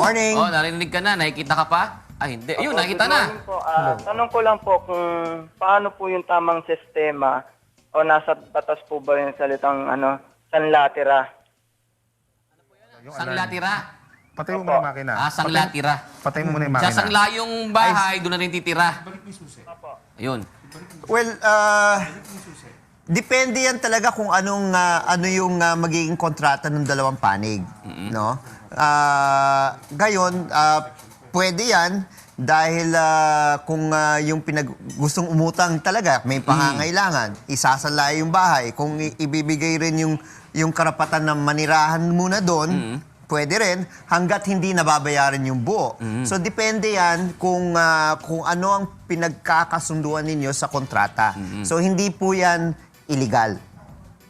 morning. Oh, narinig ka na. Nakikita ka pa? Ay, hindi. Ayun, nakikita na. Po. Tanong ko lang po kung paano po yung tamang sistema o nasa batas po ba yung salitang sanlatira? Sanglatira. Patay mo muna yung makina. Sanglatira. Patay mo muna yung makina. Sa sangla yung bahay, doon na rin titira. Ayun. Well, depende yan talaga kung ano yung magiging kontrata ng dalawang panig, no? Gayon, pwede yan dahil kung yung gustong umutang talaga, may pangangailangan, isasala yung bahay. Kung ibibigay rin yung karapatan na manirahan muna doon, pwede rin hanggat hindi nababayaran yung buo. So depende yan kung ano ang pinagkakasunduan ninyo sa kontrata. So hindi po yan illegal,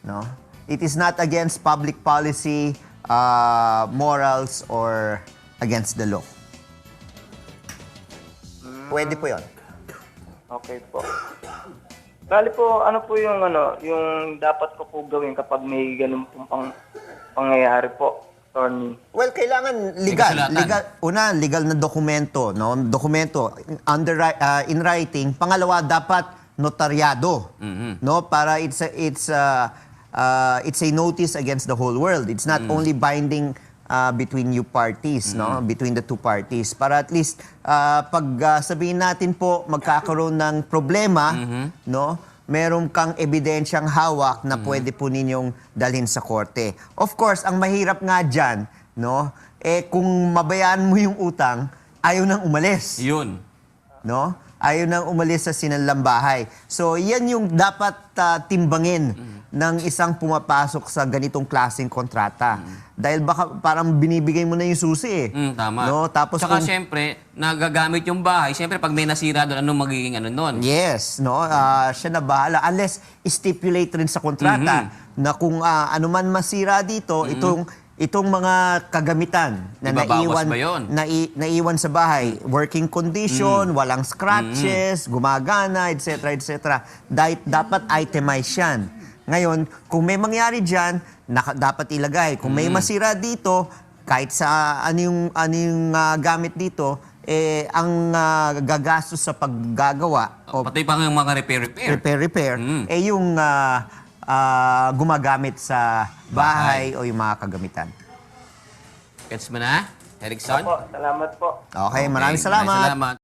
no? It is not against public policy, morals, or against the law. Pwede po yun. Okay po. Bali po, ano po yung yung dapat ko po gawin kapag may ganun pong pangyayari po, attorney? Well, kailangan legal. Legal na dokumento, no? Dokumento in writing. Pangalawa, dapat notaryado, no? Para it's a notice against the whole world. It's not only binding between you parties, no? Between the two parties. Para at least pag sabihin natin po magkakaroon ng problema, no? Meron kang ebidensyang hawak na pwede po ninyong dalhin sa korte. Of course, ang mahirap nga dyan, no? Kung mabayaan mo yung utang, ayaw nang umalis. Yun. No? Ayaw nang umalis sa sinanlang bahay. So, yan yung dapat timbangin ng isang pumapasok sa ganitong klaseng kontrata. Dahil baka parang binibigay mo na yung susi Tama. No? Tapos Tsaka syempre, nagagamit yung bahay. Syempre, pag may nasira doon, anong magiging nun? Yes, no? Siya na bahala. Unless stipulate rin sa kontrata na kung ano man masira dito, itong mga kagamitan na Ibabawas ba yun? naiwan sa bahay, working condition, walang scratches, gumagana, etc., etc. Dapat itemize yan. Ngayon, kung may mangyari dyan, dapat ilagay. Kung may masira dito, kahit sa ano yung gamit dito, ang gagastos sa paggagawa o Pati pa yung mga repair. yung gumagamit sa bahay o yung mga kagamitan. Gets mo na, Erickson? Salamat po. Okay, maraming salamat. Salamat.